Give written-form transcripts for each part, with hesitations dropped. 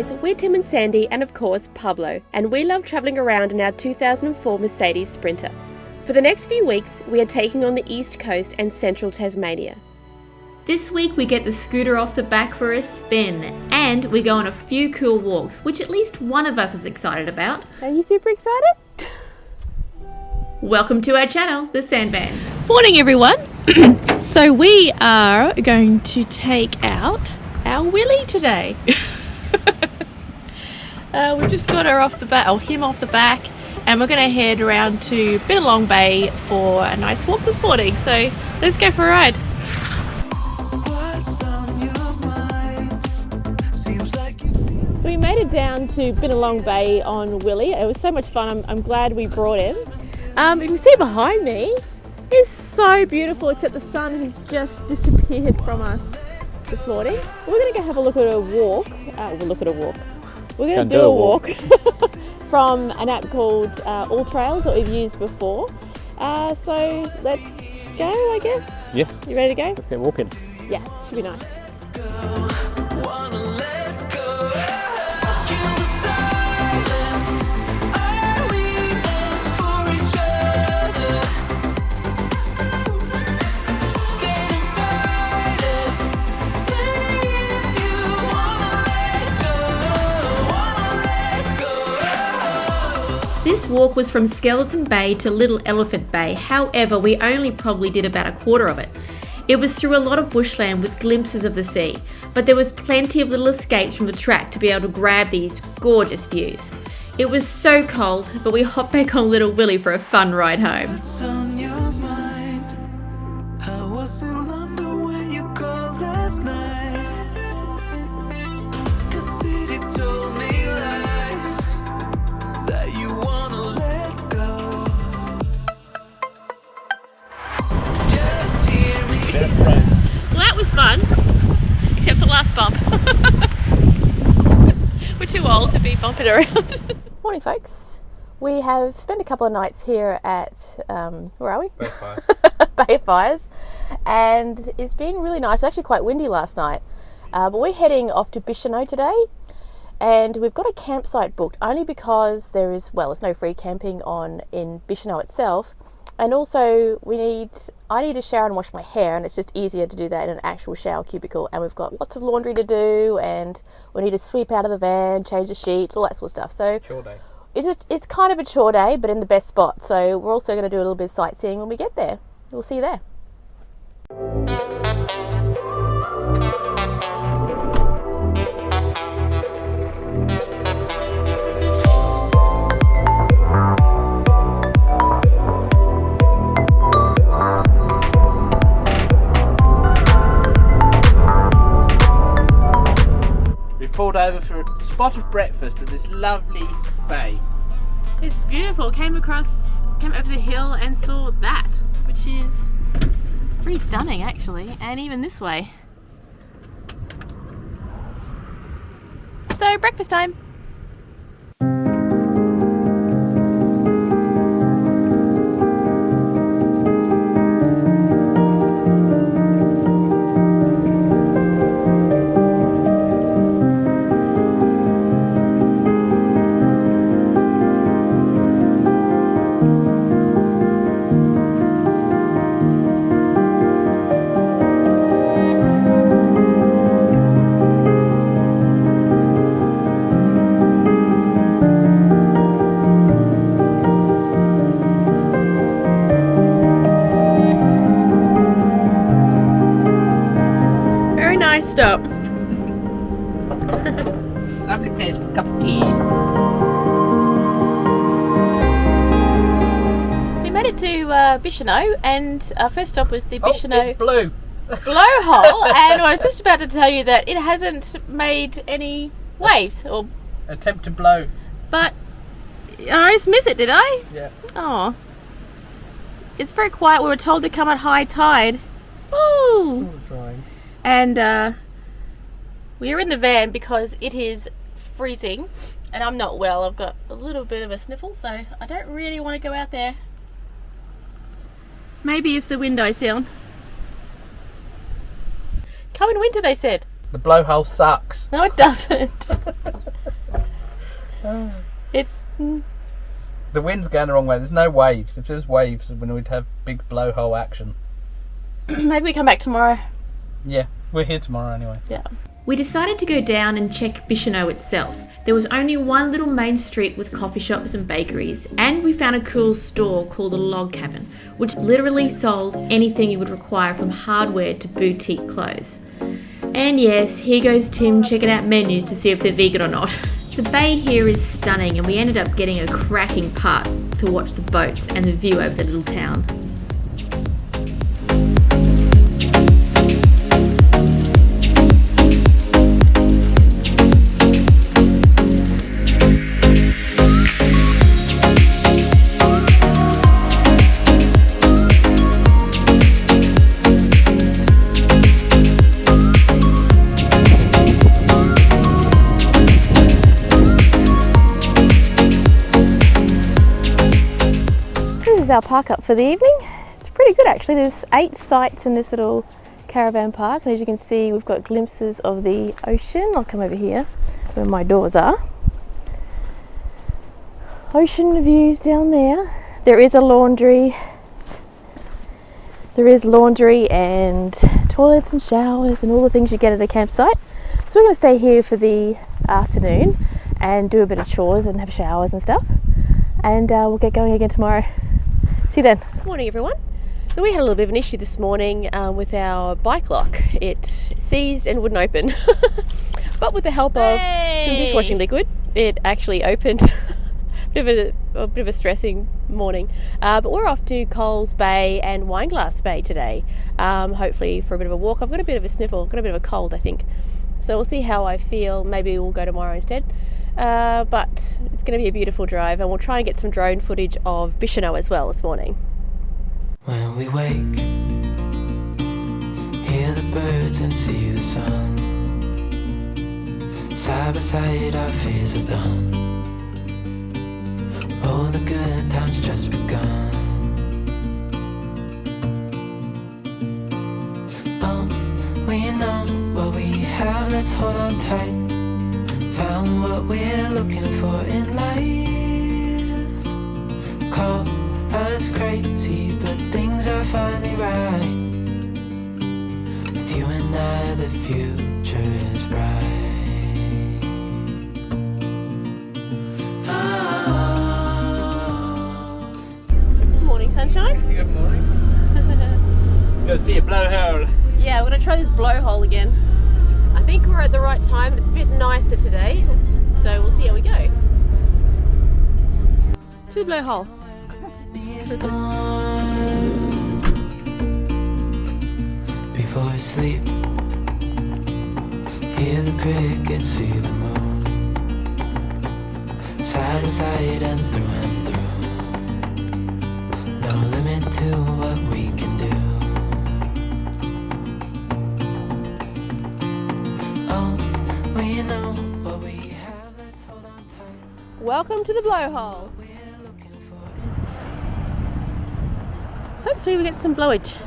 guys, we're Tim and Sandy and of course Pablo, and we love travelling around in our 2004 Mercedes Sprinter. For the next few weeks, we are taking on the East Coast and central Tasmania. This week we get the scooter off the back for a spin, and we go on a few cool walks, which at least one of us is excited about. Are you super excited? Welcome to our channel, The Sandvan. Morning everyone. So we are going to take out our Willie today. We've just got her off the back, or him off the back, and we're going to head around to Bicheno Bay for a nice walk this morning. So let's go for a ride. We made it down to Bicheno Bay on Willie. It was so much fun. I'm glad we brought him. You can see behind me, it's so beautiful, except the sun has just disappeared from us this morning. We're going to go have a look at a walk. We're going to do a walk from an app called All Trails that we've used before. So let's go, I guess. Yes. You ready to go? Let's get walking. Yeah, should be nice. This walk was from Skeleton Bay to Little Elephant Bay, however we only probably did about a quarter of it. It was through a lot of bushland with glimpses of the sea, but there was plenty of little escapes from the track to be able to grab these gorgeous views. It was so cold, but we hopped back on Little Willie for a fun ride home. Well, that was fun, except the last bump. We're too old to be bumping around. Morning folks. We have spent a couple of nights here at, where are we? Bay Fires. Bay Fires. And it's been really nice. It was actually quite windy last night. But we're heading off to Bicheno today. And we've got a campsite booked only because there's no free camping in Bicheno itself. And also I need to shower and wash my hair, and it's just easier to do that in an actual shower cubicle. And we've got lots of laundry to do, and we need to sweep out of the van, change the sheets, all that sort of stuff. So Chore day. It's kind of a chore day, but in the best spot. So we're also going to do a little bit of sightseeing when we get there. We'll see you there. Pulled over for a spot of breakfast at this lovely bay. It's beautiful. Came over the hill and saw that, which is pretty stunning actually, and even this way. So breakfast time. Stop. Lovely place for a cup of tea. So we made it to Bicheno, and our first stop was the Bicheno It blew. blowhole, and I was just about to tell you that it hasn't made any waves, or Attempt to blow. but I just missed it, did I? Yeah. Oh, it's very quiet. We were told to come at high tide. Ooh. Sort of drying. And we're in the van because it is freezing and I'm not well. I've got a little bit of a sniffle, so I don't really want to go out there. Maybe if the wind dies down. Come in winter, they said. The blowhole sucks. No, it doesn't. It's The wind's going the wrong way. There's no waves. If there's waves, then we'd have big blowhole action. maybe we come back tomorrow. Yeah, we're here tomorrow anyway. So. Yeah. We decided to go down and check Bicheno itself. There was only one little main street with coffee shops and bakeries, and we found a cool store called the Log Cabin, which literally sold anything you would require from hardware to boutique clothes. And yes, here goes Tim checking out menus to see if they're vegan or not. The bay here is stunning, and we ended up getting a cracking park to watch the boats and the view over the little town. Our park up for the evening. It's pretty good actually. There's 8 sites in this little caravan park, and as you can see we've got glimpses of the ocean. I'll come over here where my doors are. Ocean views down there. There is a laundry. There is laundry and toilets and showers and all the things you get at a campsite. So we're going to stay here for the afternoon and do a bit of chores and have showers and stuff, and we'll get going again tomorrow. See you then. Morning everyone. So we had a little bit of an issue this morning with our bike lock. It seized and wouldn't open. But with the help of some dishwashing liquid, it actually opened. a bit of a stressing morning. But we're off to Coles Bay and Wineglass Bay today. Hopefully for a bit of a walk. I've got a bit of a sniffle, got a bit of a cold I think. So we'll see how I feel. Maybe we'll go tomorrow instead. But it's going to be a beautiful drive, and we'll try and get some drone footage of Bicheno as well this morning. When we wake, hear the birds and see the sun. Side by side our fears are done. Oh, the good times just begun. Oh, we know what we have, let's hold on tight. Found what we're looking for in life. Call us crazy, but things are finally right. With you and I, the future is bright. Good morning, sunshine. Good morning. Let's go see a blowhole. Yeah, we're going to try this blowhole again. I think we're at the right time, and it's a bit nicer today, so we'll see how we go. To the blowhole. Before I sleep, hear the crickets, see the moon. Side to side and through. No limit to what we can do. Welcome to the blowhole. Hopefully we get some blowage.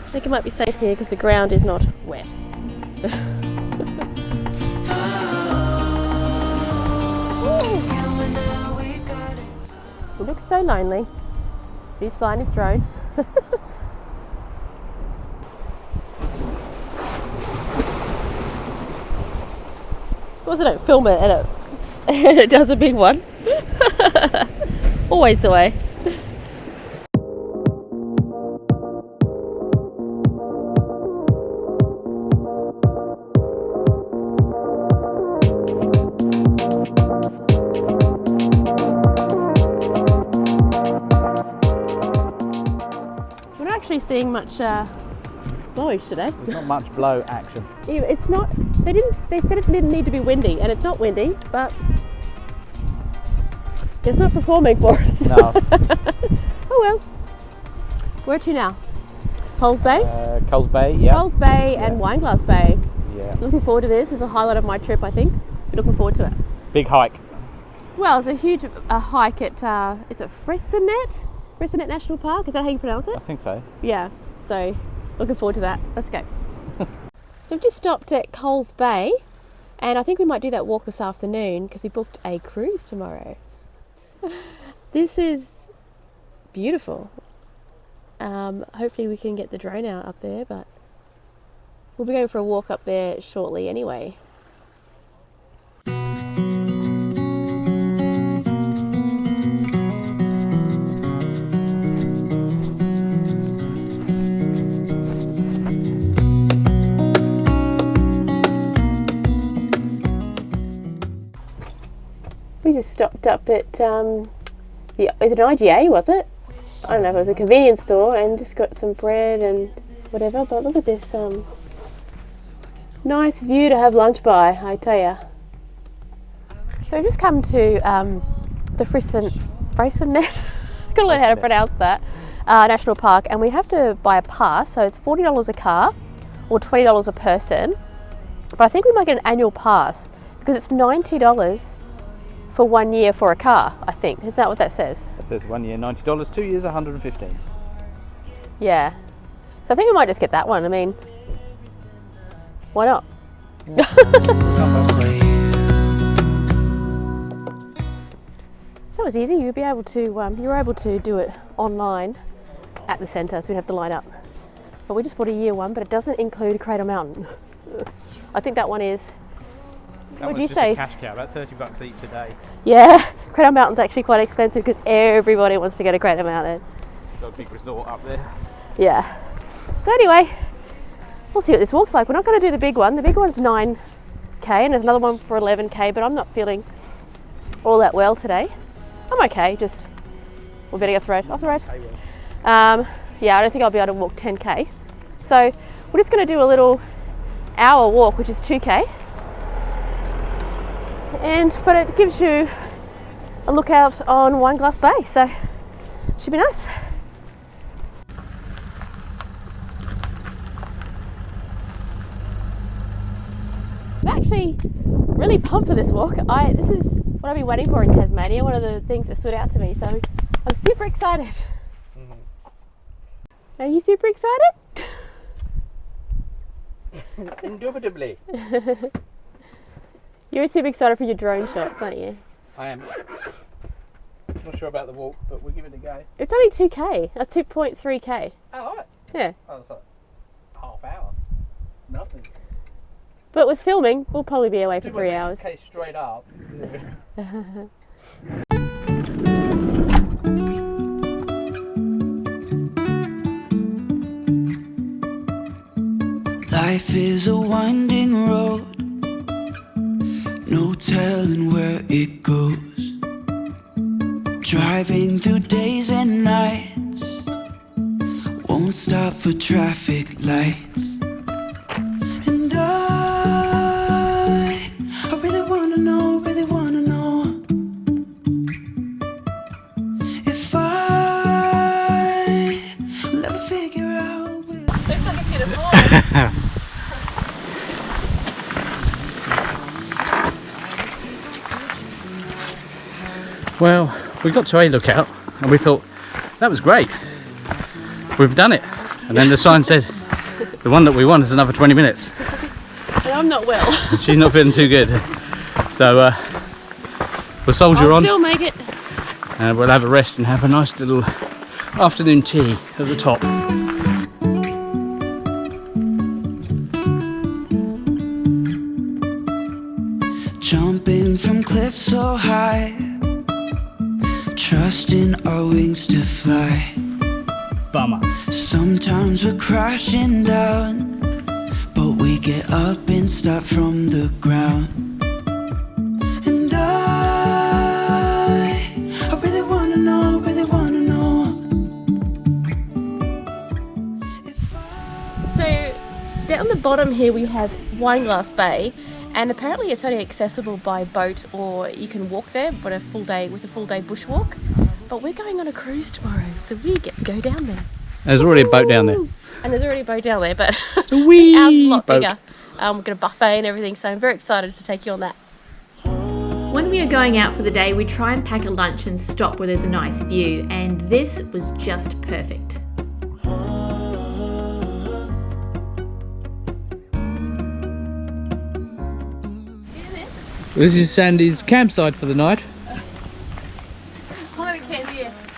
I think it might be safe here because the ground is not wet. It looks so lonely. He's flying his drone. Of course I don't film it and it does a big one. Always the way. We're not actually seeing much blowage today. There's not much blow action. It's not. They said it didn't need to be windy, and it's not windy, but it's not performing for us. No. Oh well. Where to now? Coles Bay? Coles Bay, yeah. Coles Bay and Wineglass Bay. Yeah. Looking forward to this. It's a highlight of my trip, I think. We're looking forward to it. Big hike. Well, it's a huge hike at, is it Fressinet? Fressinet National Park? Is that how you pronounce it? I think so. Yeah. So, looking forward to that. Let's go. So we've just stopped at Coles Bay, and I think we might do that walk this afternoon because we booked a cruise tomorrow. This is beautiful. Hopefully we can get the drone out up there, but we'll be going for a walk up there shortly anyway. We just stopped up at, is it an IGA, was it? I don't know if it was a convenience store, and just got some bread and whatever, but look at this nice view to have lunch by, I tell ya. So we've just come to the Freycinet, gotta learn how to pronounce that, National Park, and we have to buy a pass, so it's $40 a car or $20 a person, but I think we might get an annual pass because it's $90 for 1 year for a car, I think. Is that what that says? It says 1 year $90, 2 years $115. Yeah. So I think I might just get that one. I mean, why not? So it was easy. You were able to do it online at the centre, so we didn't have to line up. But we just bought a year one, but it doesn't include Cradle Mountain. I think that one is. What would you say? A cash cow, about $30 each a day. Yeah, Cradle Mountain's actually quite expensive because everybody wants to go to Cradle Mountain. Got a big resort up there. Yeah. So anyway, we'll see what this walk's like. We're not going to do the big one. The big one's 9k and there's another one for 11k, but I'm not feeling all that well today. I'm okay, just we're better off the road. Off the road. Yeah, I don't think I'll be able to walk 10k. So we're just going to do a little hour walk, which is 2k. But it gives you a lookout on Wineglass Bay, so should be nice. I'm actually really pumped for this walk. This is what I've been waiting for in Tasmania, one of the things that stood out to me, so I'm super excited. Are you super excited? Indubitably. You're super excited for your drone shots, aren't you? I am. Not sure about the walk, but we'll give it a go. It's only 2k, 2.3k. Oh, right. Yeah. Oh, it's like half hour. Nothing. But with filming, we'll probably be away for 3 hours. Okay, straight up. Life is a winding road, no telling where it goes. Driving through days and nights, won't stop for traffic lights. And I really wanna know if I will ever figure out where. Looks like it's gonna fall. Well, we got to a lookout and we thought that was great. We've done it. And then the sign said the one that we want is another 20 minutes. And I'm not well. She's not feeling too good. So we'll soldier on. Still make it. And we'll have a rest and have a nice little afternoon tea at the top. Jumping from cliffs so high, trusting our wings to fly. Bummer. Sometimes we're crashing down, but we get up and start from the ground. And I really wanna know if So down the bottom here we have Wineglass Bay, and apparently it's only accessible by boat or you can walk there, but a full day bushwalk. But we're going on a cruise tomorrow, so we get to go down there. There's already a boat down there. And there's already a boat down there, but It's a wee ours is a lot boat. bigger. We've got a buffet and everything, so I'm very excited to take you on that. When we are going out for the day, we try and pack a lunch and stop where there's a nice view, and this was just perfect. This is Sandy's campsite for the night.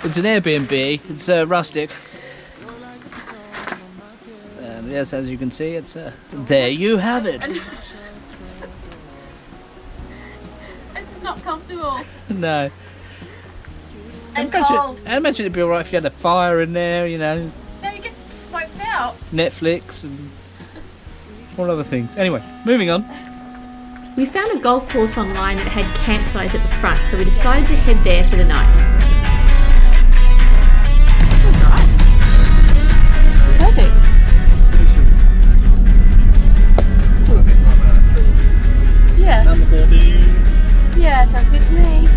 It's an Airbnb. It's rustic. And yes, as you can see, it's there you have it. This is not comfortable. No. And cold. I imagine it'd be alright if you had a fire in there, you know. Now you get smoked out. Netflix and all other things. Anyway, moving on. We found a golf course online that had campsites at the front, so we decided to head there for the night. Perfect. Yeah. Number 14. Yeah, sounds good to me.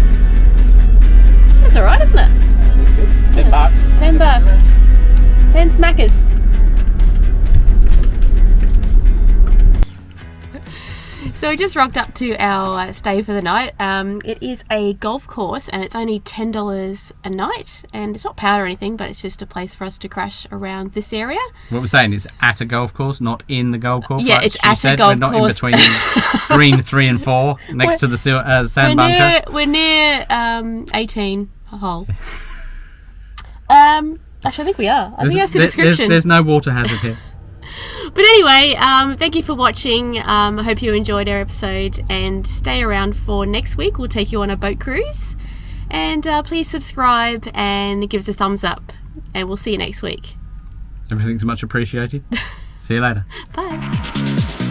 That's alright, isn't it? $10. $10. 10 smackers. So we just rocked up to our stay for the night. It is a golf course and it's only $10 a night, and it's not paid or anything, but it's just a place for us to crash around this area. What we're saying is at a golf course, not in the golf course. Yeah, like it's she at said. a golf We're not course. in between green 3 and 4 next to the sand bunker. We're near 18 hole. Actually, I think we are. I think that's the description. There's no water hazard here. But anyway, thank you for watching. I hope you enjoyed our episode, and stay around for next week. We'll take you on a boat cruise, and please subscribe and give us a thumbs up, and we'll see you next week. Everything's much appreciated. See you later. Bye.